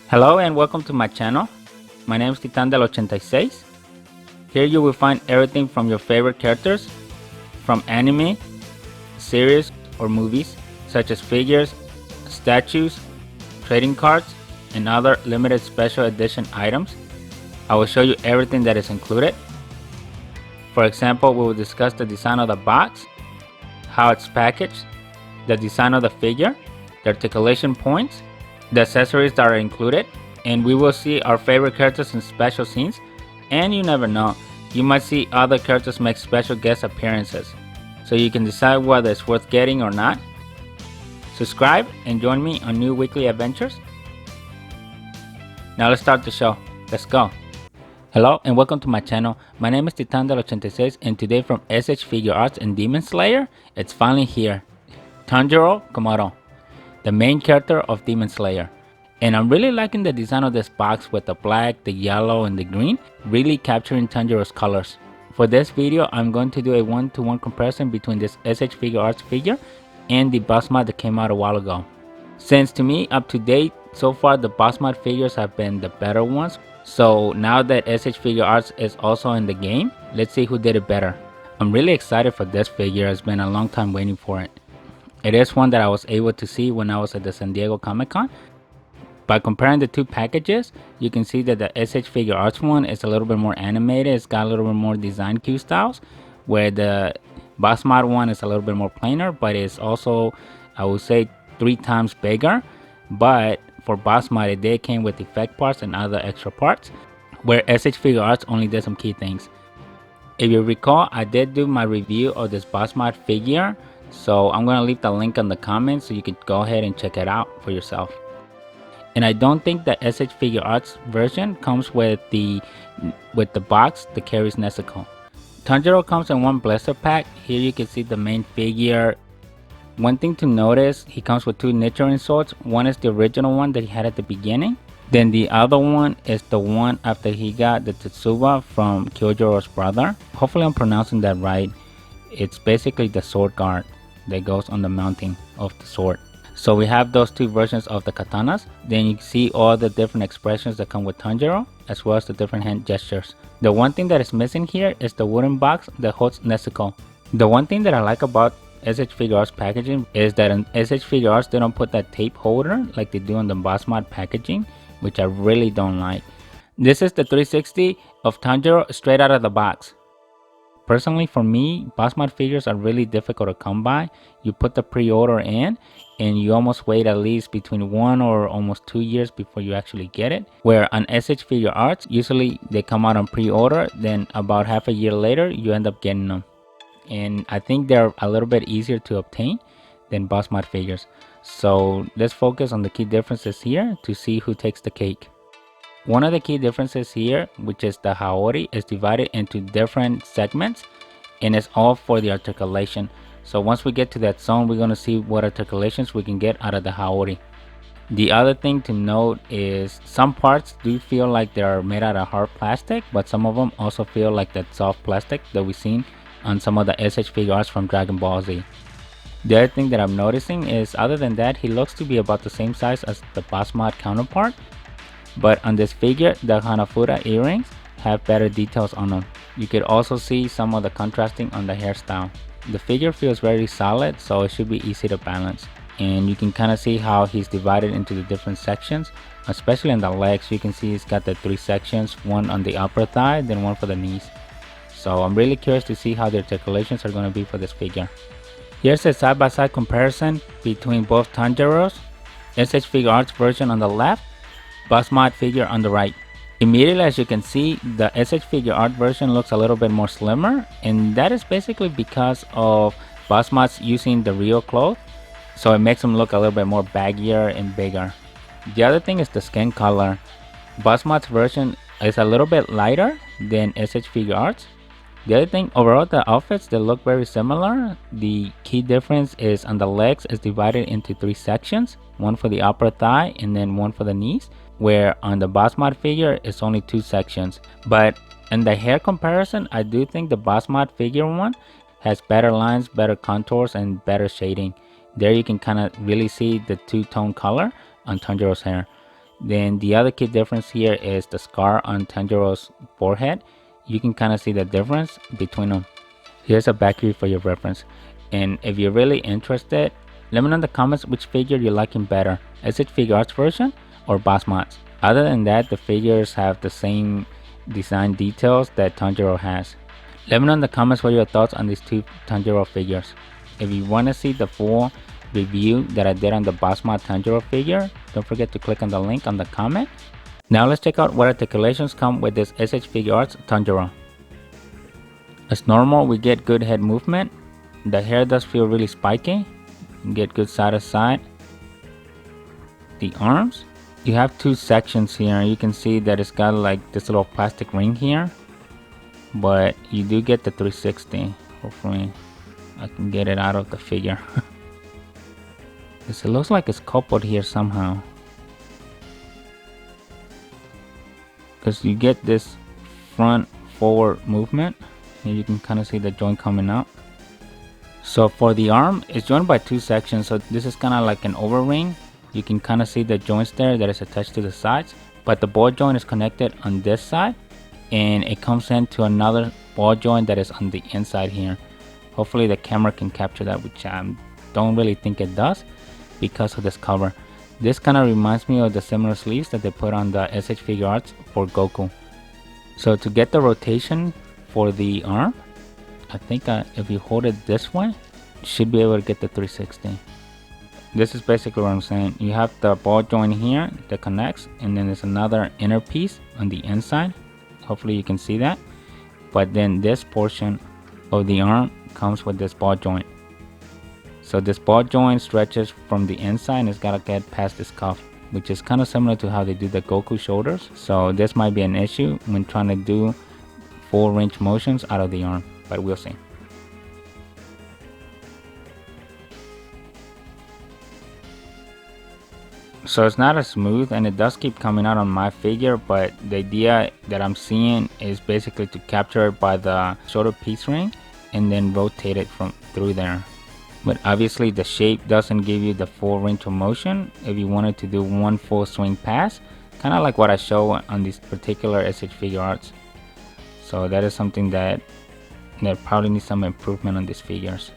Hello and welcome to my channel. My name is Titan del 86. Here you will find everything from your favorite characters, from anime, series, or movies, such as figures, statues, trading cards, and other limited special edition items. I will show you everything that is included. For example, we will discuss the design of the box, how it's packaged, the design of the figure, the articulation points, the accessories that are included, and we will see our favorite characters in special scenes. And you never know, you might see other characters make special guest appearances, so you can decide whether it's worth getting or not. Subscribe and join me on new weekly adventures. Now let's start the show. Let's go. Hello and welcome to my channel. My name is Titan del 86, and today from S.H.Figuarts and Demon Slayer, it's finally here. Tanjiro Kamado, the main character of Demon Slayer. And I'm really liking the design of this box with the black, the yellow, and the green, really capturing Tanjiro's colors. For this video, I'm going to do a one-to-one comparison between this S.H.Figuarts figure and the BUZZmod that came out a while ago. Since to me, up to date, so far the BUZZmod figures have been the better ones. So now that S.H.Figuarts is also in the game, let's see who did it better. I'm really excited for this figure. It's been a long time waiting for it. It is one that I was able to see when I was at the San Diego Comic-Con. By comparing the two packages, you can see that the S.H.Figuarts one is a little bit more animated. It's got a little bit more design cue styles, where the BUZZmod one is a little bit more plainer, but it's also, I would say, 3 times bigger. But for BUZZmod, it did came with effect parts and other extra parts, where S.H.Figuarts only did some key things. If you recall, I did do my review of this BUZZmod figure, so I'm going to leave the link in the comments so you can go ahead and check it out for yourself. And I don't think the S.H.Figuarts version comes with the box that carries Nezuko. Tanjiro comes in one blister pack. Here you can see the main figure. One thing to notice, he comes with 2 Nichiren swords. One is the original one that he had at the beginning. Then the other one is the one after he got the Tetsuba from Kyojoro's brother. Hopefully I'm pronouncing that right. It's basically the sword guard that goes on the mounting of the sword. So we have those 2 versions of the katanas. Then you can see all the different expressions that come with Tanjiro, as well as the different hand gestures. The one thing that is missing here is the wooden box that holds Nezuko. The one thing that I like about S.H.Figuarts packaging is that in S.H.Figuarts they don't put that tape holder like they do on the BUZZmod packaging, which I really don't like. This is the 360 of Tanjiro straight out of the box. Personally, for me, BUZZmod figures are really difficult to come by. You put the pre-order in and you almost wait at least between 1 or almost 2 years before you actually get it. Where on S.H.Figuarts, usually they come out on pre-order, then about half a year later, you end up getting them. And I think they're a little bit easier to obtain than BUZZmod figures. So let's focus on the key differences here to see who takes the cake. One of the key differences here, which is the Haori, is divided into different segments and it's all for the articulation. So once we get to that zone, we're going to see what articulations we can get out of the Haori. The other thing to note is some parts do feel like they're made out of hard plastic, but some of them also feel like that soft plastic that we've seen on some of the S.H.Figuarts from Dragon Ball Z. The other thing that I'm noticing is, other than that, he looks to be about the same size as the BUZZmod counterpart. But on this figure, the Hanafuda earrings have better details on them. You could also see some of the contrasting on the hairstyle. The figure feels very solid, so it should be easy to balance. And you can kind of see how he's divided into the different sections, especially on the legs. You can see he's got the 3 sections, one on the upper thigh, then one for the knees. So I'm really curious to see how the articulations are going to be for this figure. Here's a side-by-side comparison between both Tanjiro's S.H.Figuarts version on the left, BUZZmod figure on the right. Immediately, as you can see, the S.H.Figuarts version looks a little bit more slimmer, and that is basically because of BUZZmod's using the real cloth, so it makes him look a little bit more baggier and bigger. The other thing is the skin color. BUZZmod's version is a little bit lighter than S.H.Figuarts. The other thing, overall the outfits, they look very similar. The key difference is on the legs is divided into 3 sections, one for the upper thigh and then one for the knees, where on the BUZZmod figure it's only 2 sections. But in the hair comparison, I do think the BUZZmod figure one has better lines, better contours, and better shading. There you can kind of really see the 2-tone color on Tanjiro's hair. Then the other key difference here is the scar on Tanjiro's forehead. You can kind of see the difference between them. Here's a back view for your reference. And if you're really interested, let me know in the comments which figure you're liking better, S.H.Figuarts version or BUZZmod's. Other than that, the figures have the same design details that Tanjiro has. Let me know in the comments what your thoughts on these two Tanjiro figures. If you want to see the full review that I did on the BUZZmod Tanjiro figure, don't forget to click on the link on the comment. Now let's check out what articulations come with this S.H.Figuarts Tanjiro. As normal, we get good head movement. The hair does feel really spiky. You get good side to side. The arms, you have two sections here. You can see that it's got like this little plastic ring here, but you do get the 360. Hopefully I can get it out of the figure. It looks like it's coupled here somehow, because you get this front forward movement and you can kind of see the joint coming out. So for the arm, it's joined by two sections. So this is kind of like an over-ring. You can kind of see the joints there that is attached to the sides, but the ball joint is connected on this side and it comes into another ball joint that is on the inside here. Hopefully the camera can capture that, which I don't really think it does because of this cover. This kind of reminds me of the similar sleeves that they put on the S.H.Figuarts for Goku. So to get the rotation for the arm, I think if you hold it this way, you should be able to get the 360. This is basically what I'm saying. You have the ball joint here that connects, and then there's another inner piece on the inside. Hopefully you can see that. But then this portion of the arm comes with this ball joint. So this ball joint stretches from the inside and it's got to get past this cuff, which is kind of similar to how they do the Goku shoulders. So this might be an issue when trying to do full range motions out of the arm, but we'll see. So it's not as smooth and it does keep coming out on my figure, but the idea that I'm seeing is basically to capture it by the shoulder piece ring and then rotate it from through there. But obviously the shape doesn't give you the full range of motion if you wanted to do one full swing pass, kind of like what I show on this particular S.H.Figuarts. So that is something that probably needs some improvement on these figures.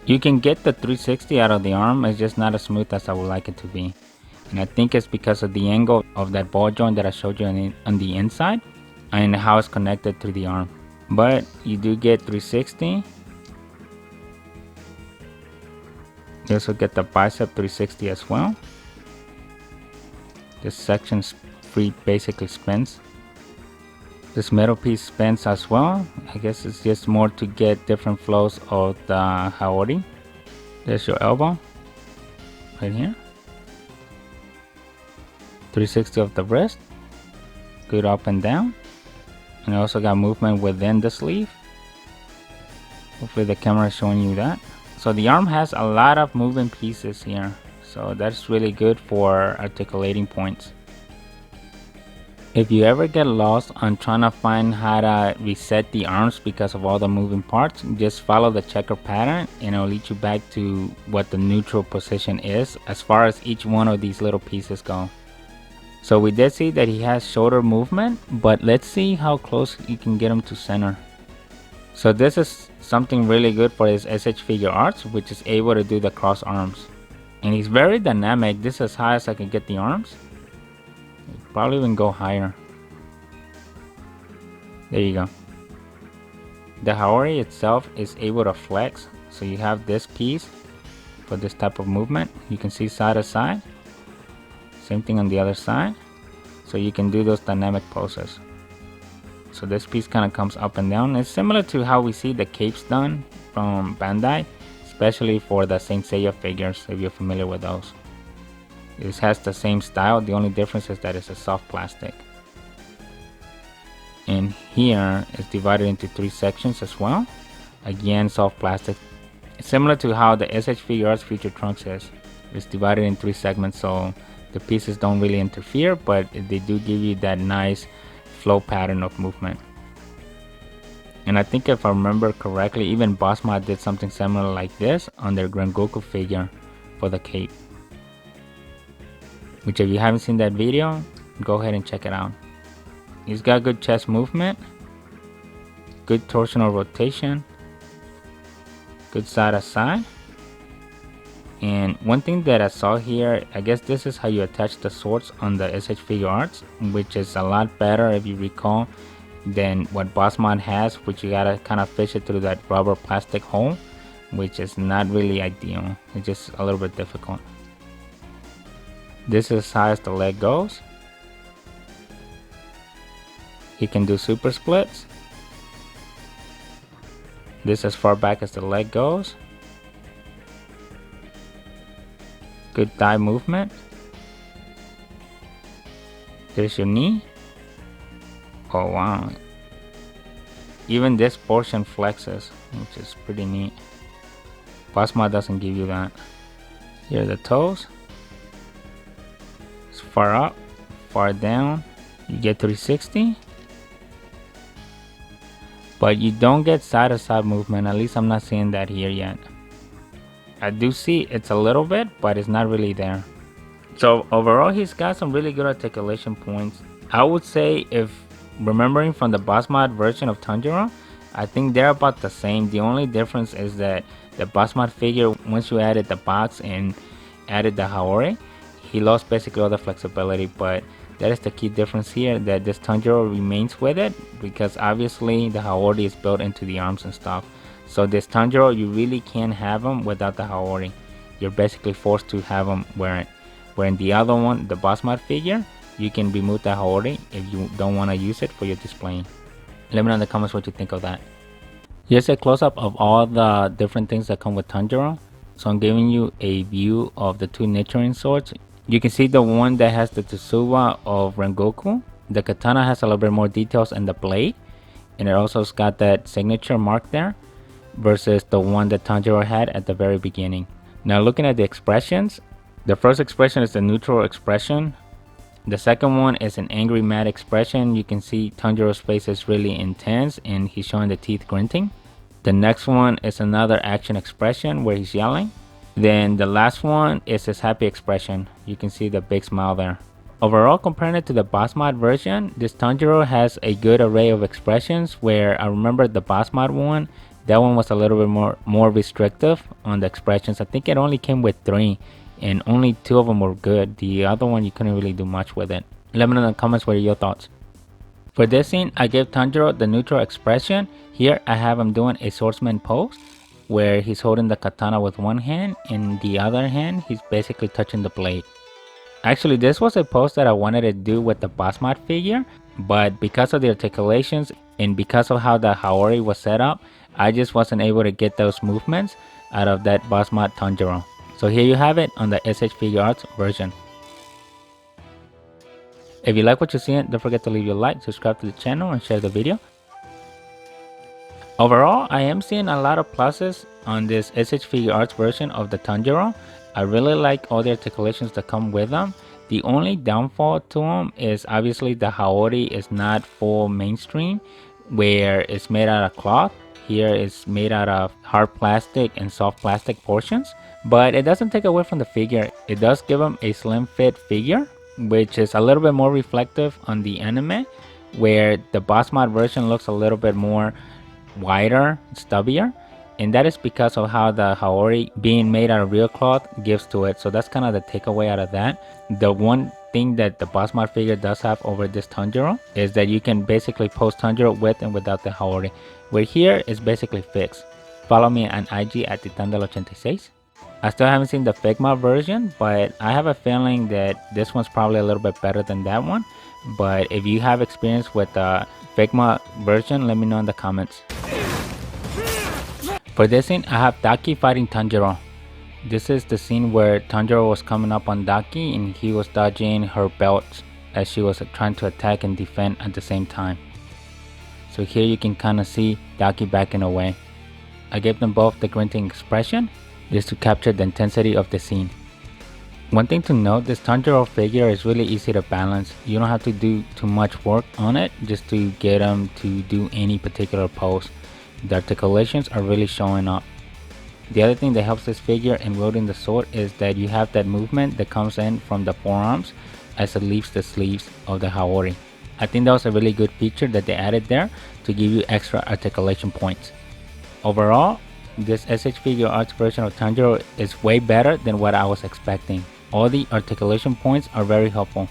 You can get the 360 out of the arm, it's just not as smooth as I would like it to be. And I think it's because of the angle of that ball joint that I showed you on the inside and how it's connected to the arm. But you do get 360. You also get the bicep 360 as well. This section basically spins. This middle piece spins as well. I guess it's just more to get different flows of the haori. There's your elbow right here. 360 of the wrist. Good up and down. And I also got movement within the sleeve. Hopefully the camera is showing you that. So the arm has a lot of moving pieces here. So that's really good for articulating points. If you ever get lost on trying to find how to reset the arms because of all the moving parts, just follow the checker pattern and it'll lead you back to what the neutral position is as far as each one of these little pieces go. So we did see that he has shoulder movement, but let's see how close you can get him to center. So this is something really good for his S.H.Figuarts, which is able to do the cross arms. And he's very dynamic. This is as high as I can get the arms. Probably even go higher. There you go. The haori itself is able to flex, so you have this piece for this type of movement. You can see side to side. Same thing on the other side. So you can do those dynamic poses. So this piece kind of comes up and down. It's similar to how we see the capes done from Bandai, especially for the Saint Seiya figures, if you're familiar with those. This has the same style, the only difference is that it's a soft plastic. And here it's divided into 3 sections as well. Again, soft plastic. Similar to how the S.H.Figuarts Future Trunks is. It's divided in 3 segments, so the pieces don't really interfere, but they do give you that nice flow pattern of movement. And I think if I remember correctly, even BUZZmod did something similar like this on their Grand Goku figure for the cape. Which if you haven't seen that video, go ahead and check it out. He's got good chest movement, good torsional rotation, good side to side. And one thing that I saw here, I guess this is how you attach the swords on the S.H.Figuarts, which is a lot better if you recall than what BUZZmod has, which you gotta kind of fish it through that rubber plastic hole, which is not really ideal. It's just a little bit difficult. This is as high as the leg goes. He can do super splits. This is as far back as the leg goes. Good thigh movement. There's your knee. Oh wow. Even this portion flexes, which is pretty neat. BUZZmod doesn't give you that. Here are the toes. It's far up, far down. You get 360. But you don't get side to side movement. At least I'm not seeing that here yet. I do see it's a little bit, but it's not really there. So overall, he's got some really good articulation points. I would say, if remembering from the BUZZmod version of Tanjiro, I think they're about the same. The only difference is that the BUZZmod figure, once you added the box and added the Haori, he lost basically all the flexibility. But that is the key difference here, that this Tanjiro remains with it, because obviously the Haori is built into the arms and stuff. So this Tanjiro, you really can't have him without the Haori. You're basically forced to have him wear it. Where in the other one, the BUZZmod figure, you can remove the Haori if you don't want to use it for your displaying. Let me know in the comments what you think of that. Here's a close-up of all the different things that come with Tanjiro. So I'm giving you a view of the two Nichiren swords. You can see the one that has the Tsuba of Rengoku. The katana has a little bit more details in the blade, and it also's got that signature mark there, versus the one that Tanjiro had at the very beginning. Now looking at the expressions, the first expression is the neutral expression. The second one is an angry mad expression. You can see Tanjiro's face is really intense and he's showing the teeth gritting. The next one is another action expression where he's yelling. Then the last one is his happy expression. You can see the big smile there. Overall, comparing it to the BUZZmod version, this Tanjiro has a good array of expressions, where I remember the BUZZmod one, that one was a little bit more restrictive on the expressions. I think it only came with 3 and only 2 of them were good. The other one, you couldn't really do much with it. Let me know in the comments what are your thoughts. For this scene, I gave Tanjiro the neutral expression. Here I have him doing a swordsman pose, where he's holding the katana with one hand, and the other hand he's basically touching the blade. Actually, this was a pose that I wanted to do with the BUZZmod figure, but because of the articulations and because of how the Haori was set up, I just wasn't able to get those movements out of that BUZZmod Tanjiro. So here you have it on the S.H.Figuarts version. If you like what you're seeing, don't forget to leave your like, subscribe to the channel, and share the video. Overall, I am seeing a lot of pluses on this S.H.Figuarts version of the Tanjiro. I really like all the articulations that come with them. The only downfall to them is obviously the Haori is not full mainstream, where it's made out of cloth. Here it's made out of hard plastic and soft plastic portions, but it doesn't take away from the figure. It does give him a slim fit figure, which is a little bit more reflective on the anime, where the BUZZmod version looks a little bit more wider, stubbier, and that is because of how the Haori being made out of real cloth gives to it. So that's kind of the takeaway out of that. The one thing that the BUZZmod figure does have over this Tanjiro is that you can basically pose Tanjiro with and without the Haori, where here is basically fixed. Follow me on IG at Titandel86. I still haven't seen the Figma version, but I have a feeling that this one's probably a little bit better than that one. But if you have experience with the Figma version, let me know in the comments. For this scene, I have Daki fighting Tanjiro. This is the scene where Tanjiro was coming up on Daki and he was dodging her belts as she was trying to attack and defend at the same time. So here you can kind of see Daki backing away. I gave them both the grinting expression just to capture the intensity of the scene. One thing to note, this Tanjiro figure is really easy to balance. You don't have to do too much work on it just to get him to do any particular pose. The articulations are really showing up. The other thing that helps this figure in wielding the sword is that you have that movement that comes in from the forearms as it leaves the sleeves of the Haori. I think that was a really good feature that they added there to give you extra articulation points. Overall, this S.H.Figuarts version of Tanjiro is way better than what I was expecting. All the articulation points are very helpful.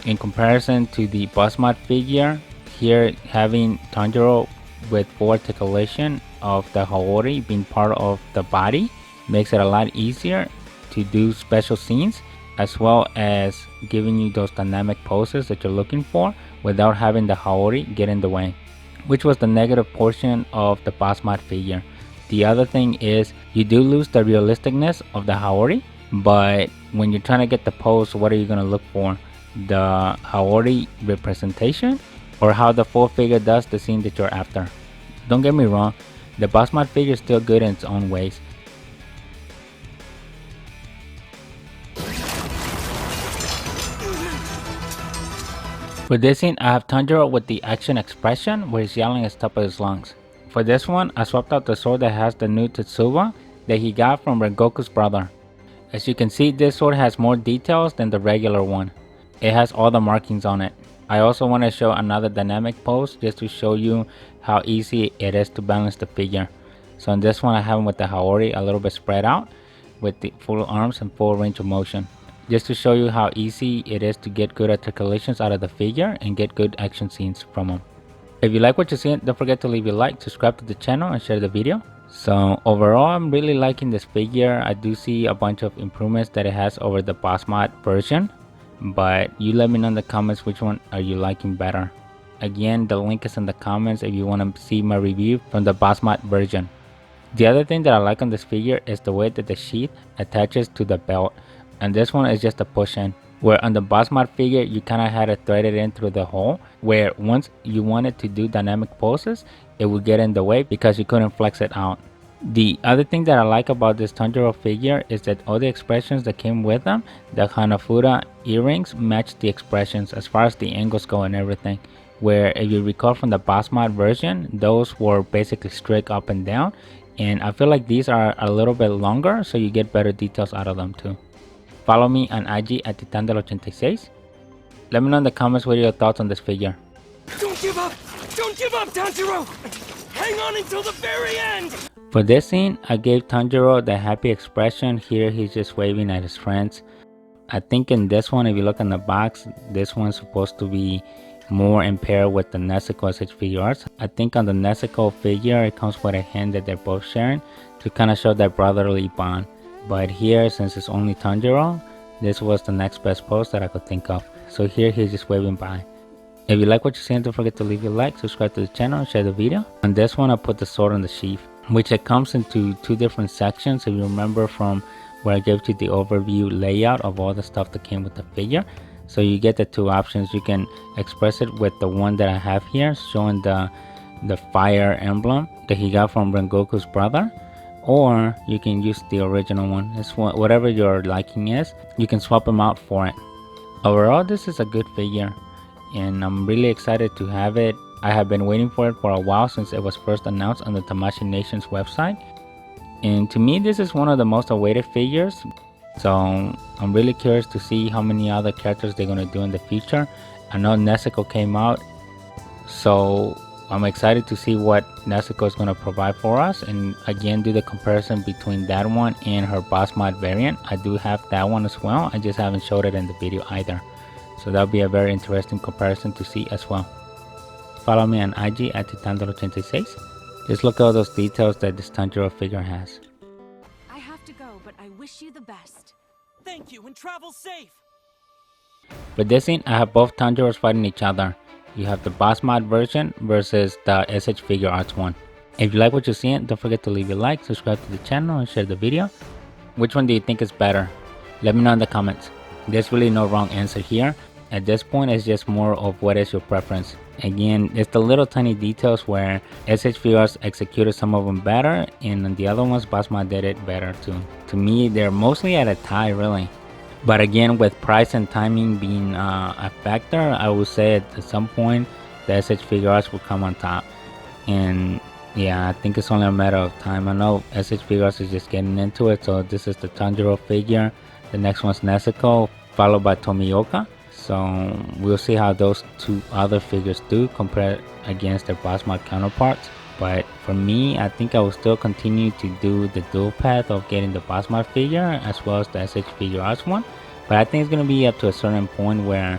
In comparison to the BUZZmod figure, here having Tanjiro with full articulation of the Haori being part of the body makes it a lot easier to do special scenes, as well as giving you those dynamic poses that you're looking for without having the Haori get in the way, which was the negative portion of the BUZZmod figure. The other thing is you do lose the realisticness of the Haori, but when you're trying to get the pose, what are you going to look for? The Haori representation or how the full figure does the scene that you're after? Don't get me wrong, the BUZZmod figure is still good in its own ways. For this scene, I have Tanjiro with the action expression where he's yelling at the top of his lungs. For this one, I swapped out the sword that has the new Tetsuba that he got from Rengoku's brother. As you can see, this sword has more details than the regular one. It has all the markings on it. I also want to show another dynamic pose just to show you how easy it is to balance the figure. So in this one, I have him with the Haori a little bit spread out with the full arms and full range of motion, just to show you how easy it is to get good articulations out of the figure and get good action scenes from him. If you like what you're seeing, don't forget to leave a like, subscribe to the channel, and share the video. So overall, I'm really liking this figure. I do see a bunch of improvements that it has over the BUZZmod version, but you let me know in the comments which one are you liking better. Again, the link is in the comments if you want to see my review from the BUZZmod version. The other thing that I like on this figure is the way that the sheath attaches to the belt, and this one is just a push in, where on the BUZZmod figure you kind of had to thread it in through the hole, where once you wanted to do dynamic poses it would get in the way because you couldn't flex it out. The other thing that I like about this Tanjiro figure is that all the expressions that came with them, the Hanafuda earrings, match the expressions as far as the angles go and everything, where if you recall from the BUZZmod version, those were basically straight up and down, and I feel like these are a little bit longer so you get better details out of them too. Follow me on IG at Titandel86. Let me know in the comments what are your thoughts on this figure. Don't give up! Don't give up, Tanjiro! Hang on until the very end! For this scene, I gave Tanjiro the happy expression. Here he's just waving at his friends. I think in this one, if you look in the box, this one's supposed to be more in pair with the Nezuko S.H.Figuarts. I think on the Nezuko figure, it comes with a hand that they're both sharing to kind of show that brotherly bond. But here, since it's only Tanjiro, this was the next best pose that I could think of. So here he's just waving by. If you like what you're seeing, don't forget to leave a like, subscribe to the channel, and share the video. On this one, I put the sword on the sheath, which it comes into two different sections. If you remember from where I gave you the overview layout of all the stuff that came with the figure. So you get the two options. You can express it with the one that I have here, showing the fire emblem that he got from Rengoku's brother, or you can use the original one. It's whatever your liking is, you can swap them out for it. Overall, this is a good figure, and I'm really excited to have it. I have been waiting for it for a while since it was first announced on the Tamashii Nation's website, and to me this is one of the most awaited figures. So I'm really curious to see how many other characters they're going to do in the future. I know Nezuko came out, so I'm excited to see what Nezuko is going to provide for us, and again do the comparison between that one and her BUZZmod variant. I do have that one as well, I just haven't showed it in the video either, so that'll be a very interesting comparison to see as well. Follow me on IG at Titandel86. Just look at all those details that this Tanjiro figure has. I have to go, but I wish you the best. Thank you and travel safe! For this scene, I have both Tanjiros fighting each other. You have the BUZZmod version versus the S.H.Figuarts one. If you like what you're seeing, don't forget to leave a like, subscribe to the channel, and share the video. Which one do you think is better? Let me know in the comments. There's really no wrong answer here. At this point, it's just more of what is your preference. Again, it's the little tiny details where S.H.Figuarts executed some of them better, and on the other ones, BUZZmod did it better too. To me, they're mostly at a tie, really. But again, with price and timing being a factor, I would say at some point the S.H.Figuarts will come on top. And yeah, I think it's only a matter of time. I know S.H.Figuarts is just getting into it. So this is the Tanjiro figure. The next one's Nezuko, followed by Tomioka. So we'll see how those two other figures do compared against their BUZZmod counterparts. But for me, I think I will still continue to do the dual path of getting the BUZZmod figure as well as the S.H.Figuarts one. But I think it's going to be up to a certain point where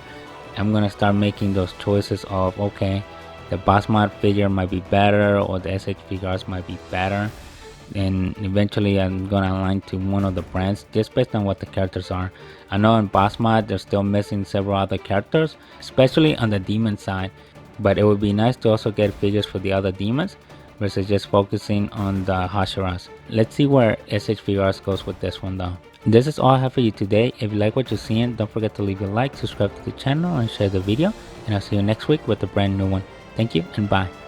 I'm going to start making those choices of, okay, the BUZZmod figure might be better or the S.H.Figuarts might be better. And eventually I'm gonna align to one of the brands just based on what the characters are. I know in BUZZmod they're still missing several other characters, especially on the demon side, but it would be nice to also get figures for the other demons versus just focusing on the Hashiras. Let's see where S.H.Figuarts goes with this one though. This is all I have for you today. If you like what you're seeing, don't forget to leave a like, subscribe to the channel, and share the video, and I'll see you next week with a brand new one. Thank you and bye.